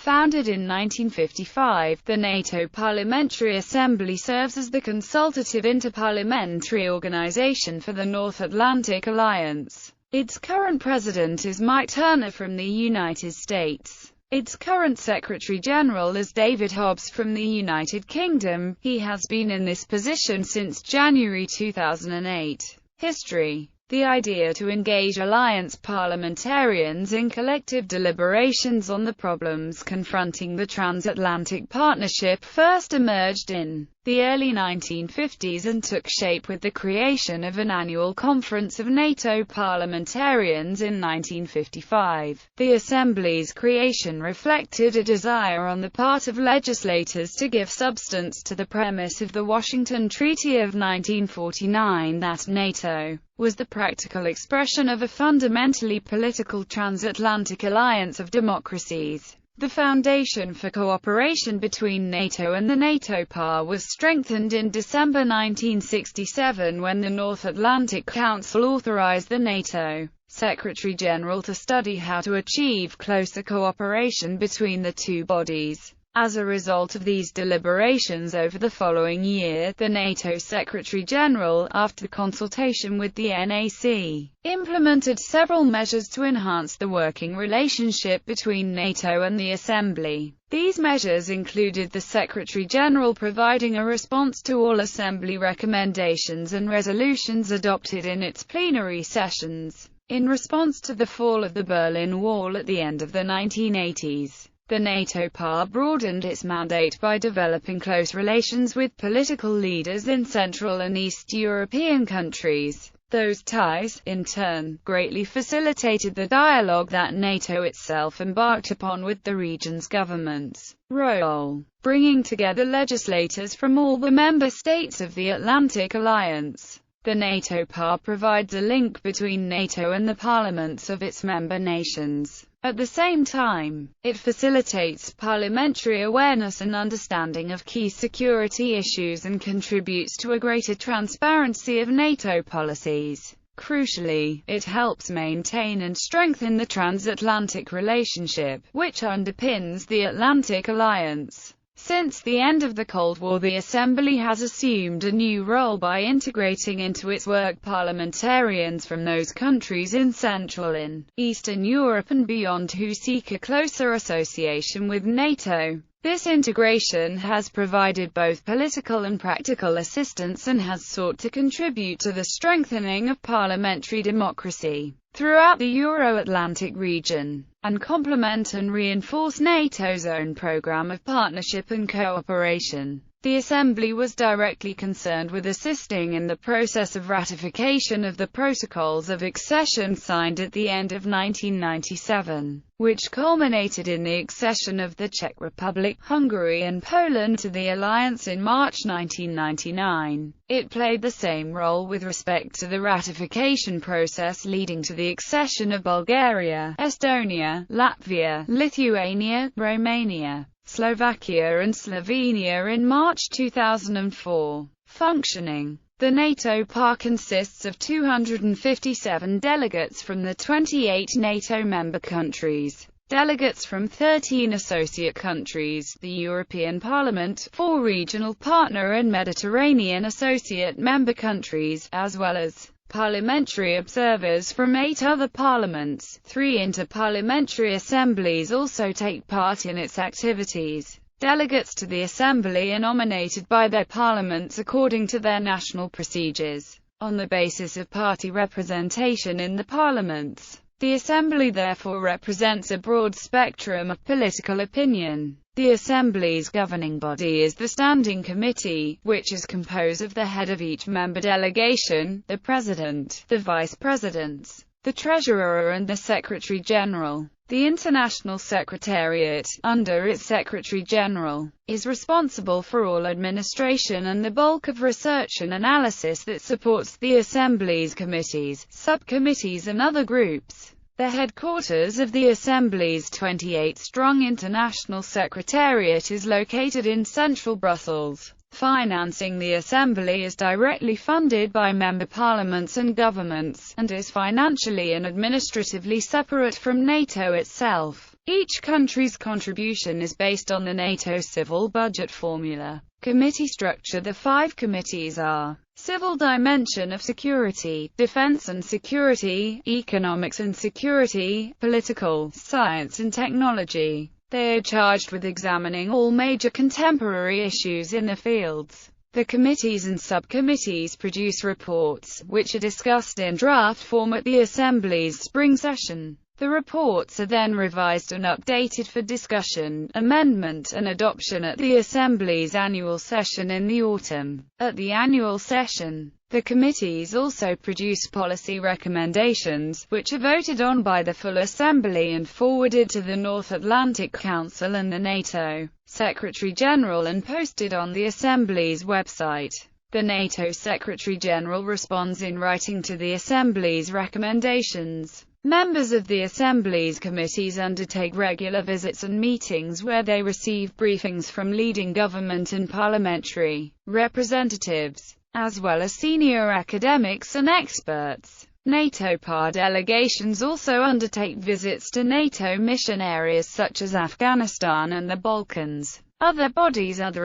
Founded in 1955, the NATO Parliamentary Assembly serves as the consultative interparliamentary organization for the North Atlantic Alliance. Its current president is Mike Turner from the United States. Its current Secretary-General is David Hobbs from the United Kingdom. He has been in this position since January 2008. History. The idea to engage alliance parliamentarians in collective deliberations on the problems confronting the transatlantic partnership first emerged in the early 1950s and took shape with the creation of an annual conference of NATO parliamentarians in 1955. The Assembly's creation reflected a desire on the part of legislators to give substance to the premise of the Washington Treaty of 1949 that NATO was the practical expression of a fundamentally political transatlantic alliance of democracies. The foundation for cooperation between NATO and the NATO PAR was strengthened in December 1967 when the North Atlantic Council authorized the NATO Secretary-General to study how to achieve closer cooperation between the two bodies. As a result of these deliberations over the following year, the NATO Secretary-General, after consultation with the NAC, implemented several measures to enhance the working relationship between NATO and the Assembly. These measures included the Secretary-General providing a response to all Assembly recommendations and resolutions adopted in its plenary sessions. In response to the fall of the Berlin Wall at the end of the 1980s, the NATO PAR broadened its mandate by developing close relations with political leaders in Central and East European countries. Those ties, in turn, greatly facilitated the dialogue that NATO itself embarked upon with the region's governments. Role: bringing together legislators from all the member states of the Atlantic Alliance. The NATO PAR provides a link between NATO and the parliaments of its member nations. At the same time, it facilitates parliamentary awareness and understanding of key security issues and contributes to a greater transparency of NATO policies. Crucially, it helps maintain and strengthen the transatlantic relationship, which underpins the Atlantic Alliance. Since the end of the Cold War, the Assembly has assumed a new role by integrating into its work parliamentarians from those countries in Central and Eastern Europe and beyond who seek a closer association with NATO. This integration has provided both political and practical assistance and has sought to contribute to the strengthening of parliamentary democracy throughout the Euro-Atlantic region, and complement and reinforce NATO's own program of partnership and cooperation. The Assembly was directly concerned with assisting in the process of ratification of the Protocols of Accession signed at the end of 1997, which culminated in the accession of the Czech Republic, Hungary and Poland to the alliance in March 1999. It played the same role with respect to the ratification process leading to the accession of Bulgaria, Estonia, Latvia, Lithuania, Romania, Slovakia and Slovenia in March 2004. Functioning. The NATO PAR consists of 257 delegates from the 28 NATO member countries, delegates from 13 associate countries, the European Parliament, 4 regional partner and Mediterranean associate member countries, as well as parliamentary observers from 8 other parliaments. 3 interparliamentary assemblies also take part in its activities. Delegates to the Assembly are nominated by their parliaments according to their national procedures, on the basis of party representation in the parliaments. The Assembly therefore represents a broad spectrum of political opinion. The Assembly's governing body is the Standing Committee, which is composed of the head of each member delegation, the President, the Vice Presidents, the Treasurer and the Secretary-General. The International Secretariat, under its Secretary-General, is responsible for all administration and the bulk of research and analysis that supports the Assembly's committees, subcommittees and other groups. The headquarters of the Assembly's 28-strong International Secretariat is located in central Brussels. Financing the Assembly is directly funded by member parliaments and governments, and is financially and administratively separate from NATO itself. Each country's contribution is based on the NATO civil budget formula. Committee structure. The 5 committees are: Civil Dimension of Security, Defense and Security, Economics and Security, Political, Science and Technology. They are charged with examining all major contemporary issues in the fields. The committees and subcommittees produce reports, which are discussed in draft form at the Assembly's spring session. The reports are then revised and updated for discussion, amendment and adoption at the Assembly's annual session in the autumn. At the annual session, the committees also produce policy recommendations, which are voted on by the full Assembly and forwarded to the North Atlantic Council and the NATO Secretary-General and posted on the Assembly's website. The NATO Secretary-General responds in writing to the Assembly's recommendations. Members of the Assembly's committees undertake regular visits and meetings where they receive briefings from leading government and parliamentary representatives, as well as senior academics and experts. NATO PAR delegations also undertake visits to NATO mission areas such as Afghanistan and the Balkans. Other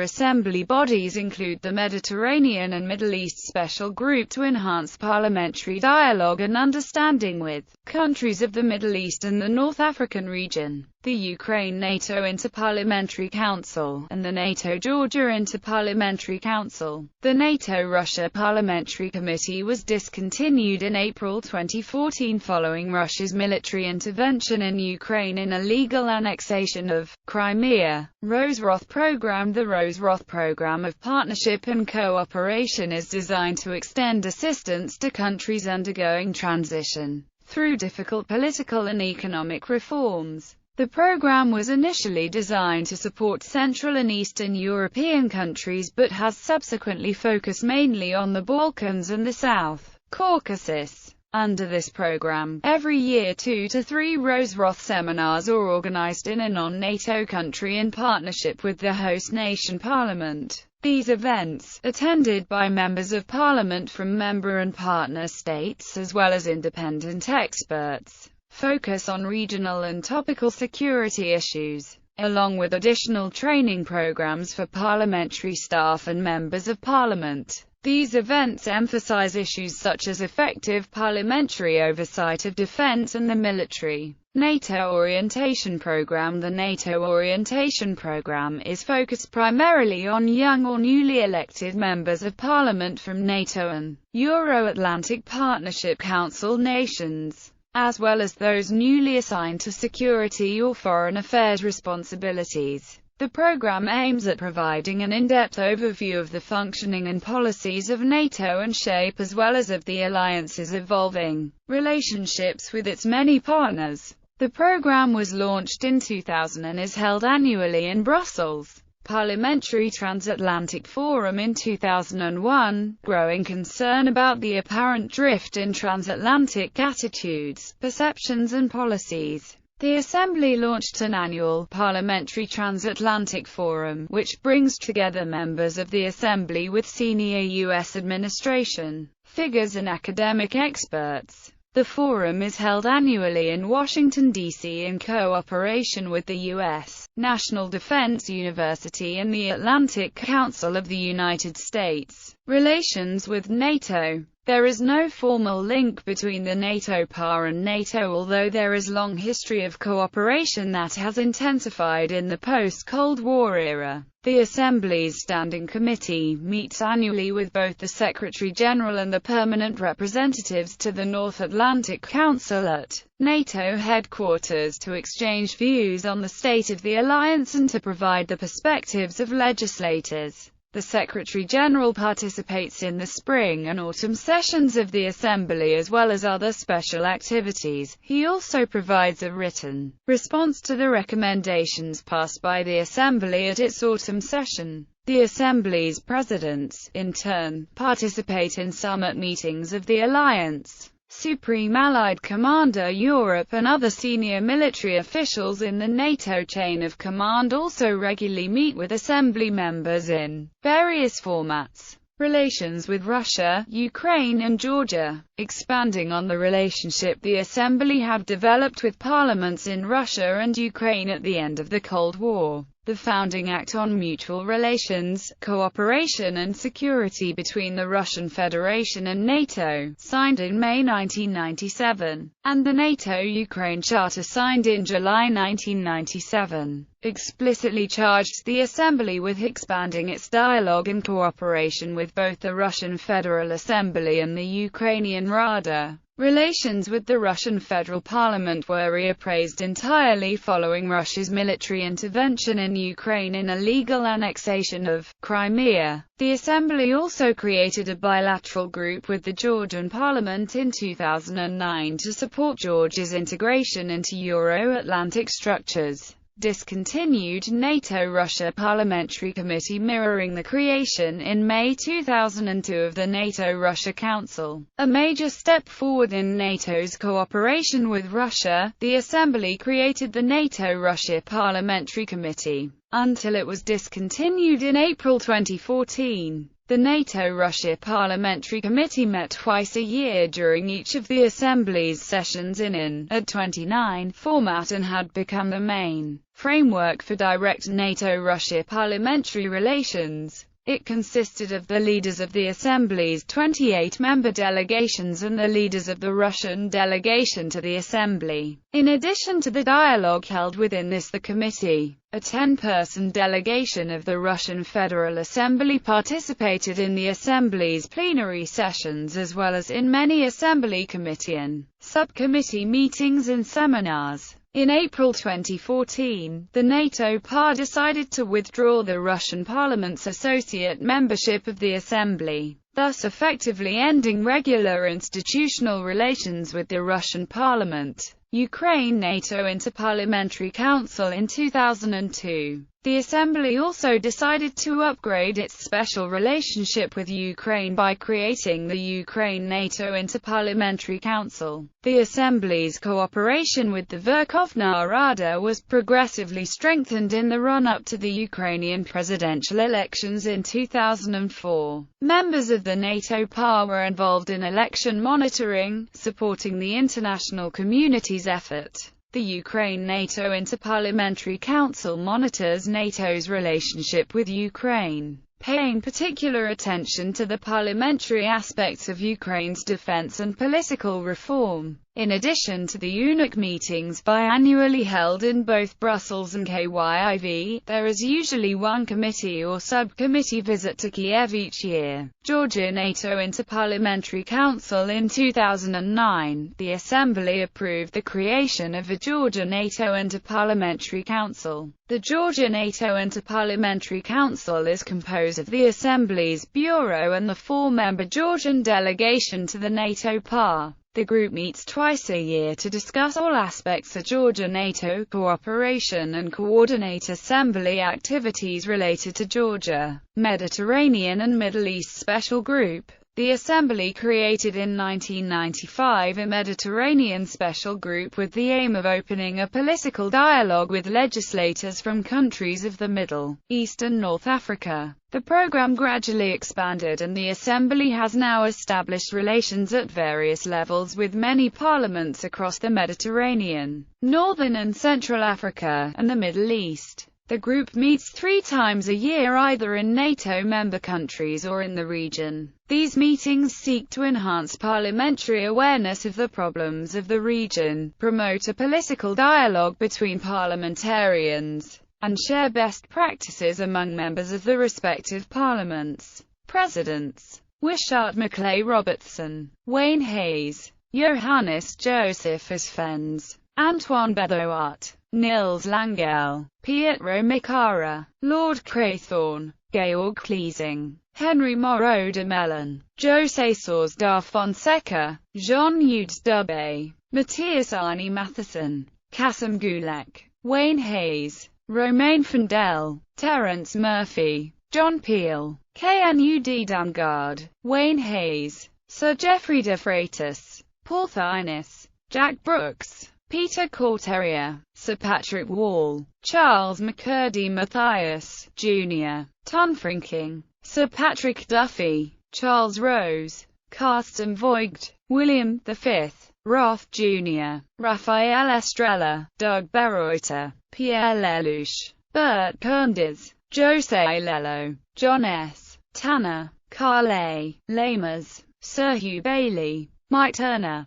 Assembly bodies include the Mediterranean and Middle East Special Group to enhance parliamentary dialogue and understanding with countries of the Middle East and the North African region, the Ukraine-NATO Interparliamentary Council, and the NATO-Georgia Interparliamentary Council. The NATO-Russia Parliamentary Committee was discontinued in April 2014 following Russia's military intervention in Ukraine in illegal annexation of Crimea. Roth Program. The Roth Program of Partnership and Cooperation is designed to extend assistance to countries undergoing transition through difficult political and economic reforms. The program was initially designed to support Central and Eastern European countries but has subsequently focused mainly on the Balkans and the South Caucasus. Under this program, every year 2 to 3 Roth seminars are organized in a non-NATO country in partnership with the host nation parliament. These events, attended by members of parliament from member and partner states as well as independent experts, focus on regional and topical security issues, along with additional training programs for parliamentary staff and members of parliament. These events emphasize issues such as effective parliamentary oversight of defense and the military. NATO Orientation Program. The NATO Orientation Program is focused primarily on young or newly elected members of parliament from NATO and Euro-Atlantic Partnership Council nations, as well as those newly assigned to security or foreign affairs responsibilities. The program aims at providing an in-depth overview of the functioning and policies of NATO and shape as well as of the alliance's evolving relationships with its many partners. The program was launched in 2000 and is held annually in Brussels. Parliamentary Transatlantic Forum in 2001, growing concern about the apparent drift in transatlantic attitudes, perceptions and policies. The Assembly launched an annual Parliamentary Transatlantic Forum, which brings together members of the Assembly with senior U.S. administration figures and academic experts. The forum is held annually in Washington, D.C. in cooperation with the U.S. National Defense University and the Atlantic Council of the United States. Relations with NATO. There is no formal link between the NATO PAR and NATO, although there is long history of cooperation that has intensified in the post-Cold War era. The Assembly's Standing Committee meets annually with both the Secretary-General and the permanent representatives to the North Atlantic Council at NATO headquarters to exchange views on the state of the alliance and to provide the perspectives of legislators. The Secretary-General participates in the spring and autumn sessions of the Assembly as well as other special activities. He also provides a written response to the recommendations passed by the Assembly at its autumn session. The Assembly's presidents, in turn, participate in summit meetings of the Alliance. Supreme Allied Commander Europe and other senior military officials in the NATO chain of command also regularly meet with Assembly members in various formats. Relations with Russia, Ukraine and Georgia. Expanding on the relationship the Assembly had developed with parliaments in Russia and Ukraine at the end of the Cold War, the Founding Act on Mutual Relations, Cooperation and Security between the Russian Federation and NATO, signed in May 1997, and the NATO-Ukraine Charter signed in July 1997, explicitly charged the Assembly with expanding its dialogue and cooperation with both the Russian Federal Assembly and the Ukrainian Rada. Relations with the Russian Federal Parliament were reappraised entirely following Russia's military intervention in Ukraine in illegal annexation of Crimea. The Assembly also created a bilateral group with the Georgian Parliament in 2009 to support Georgia's integration into Euro-Atlantic structures. Discontinued NATO-Russia Parliamentary Committee mirroring the creation in May 2002 of the NATO-Russia Council. A major step forward in NATO's cooperation with Russia, the Assembly created the NATO-Russia Parliamentary Committee, until it was discontinued in April 2014. The NATO-Russia Parliamentary Committee met twice a year during each of the Assembly's sessions in at 29 format and had become the main framework for direct NATO-Russia parliamentary relations. It consisted of the leaders of the Assembly's 28-member delegations and the leaders of the Russian delegation to the Assembly. In addition to the dialogue held within the committee, a 10-person delegation of the Russian Federal Assembly participated in the Assembly's plenary sessions as well as in many Assembly committee and subcommittee meetings and seminars. In April 2014, the NATO PAR decided to withdraw the Russian Parliament's associate membership of the Assembly, thus effectively ending regular institutional relations with the Russian Parliament. Ukraine NATO Interparliamentary Council in 2002. The Assembly also decided to upgrade its special relationship with Ukraine by creating the Ukraine-NATO Interparliamentary Council. The Assembly's cooperation with the Verkhovna Rada was progressively strengthened in the run-up to the Ukrainian presidential elections in 2004. Members of the NATO PAR were involved in election monitoring, supporting the international community's effort. The Ukraine-NATO Interparliamentary Council monitors NATO's relationship with Ukraine, paying particular attention to the parliamentary aspects of Ukraine's defense and political reform. In addition to the UNIC meetings biannually held in both Brussels and Kyiv, there is usually one committee or subcommittee visit to Kiev each year. Georgia NATO Interparliamentary Council in 2009, the Assembly approved the creation of a Georgia NATO Interparliamentary Council. The Georgia NATO Interparliamentary Council is composed of the Assembly's Bureau and the 4-member Georgian delegation to the NATO PAR. The group meets twice a year to discuss all aspects of Georgia-NATO cooperation and coordinate Assembly activities related to Georgia. Mediterranean and Middle East Special Group. The Assembly created in 1995 a Mediterranean Special Group with the aim of opening a political dialogue with legislators from countries of the Middle East and North Africa. The program gradually expanded and the Assembly has now established relations at various levels with many parliaments across the Mediterranean, Northern and Central Africa, and the Middle East. The group meets 3 times a year either in NATO member countries or in the region. These meetings seek to enhance parliamentary awareness of the problems of the region, promote a political dialogue between parliamentarians, and share best practices among members of the respective parliaments. Presidents: Wishart Maclay Robertson, Wayne Hayes, Johannes Josephus Fens, Antoine Bedoart, Nils Langell, Pietro Micara, Lord Craythorne, Georg Cleasing, Henry Moreau de Mellon, José Soares da Fonseca, Jean-Eudes Dubé, Matthias Arne Matheson, Kasim Gulek, Wayne Hayes, Romain Fendel, Terence Murphy, John Peel, Knud Damgaard, Wayne Hayes, Sir Geoffrey de Freitas, Paul Thyness, Jack Brooks, Peter Corterier, Sir Patrick Wall, Charles McCurdy Matthias, Jr., Ton Frinking, Sir Patrick Duffy, Charles Rose, Carsten Voigt, William V, Roth Jr., Raphael Estrella, Doug Berreuter, Pierre Lelouch, Bert Koenders, Jose Lello, John S. Tanner, Carl A. Lamers, Sir Hugh Bailey, Mike Turner,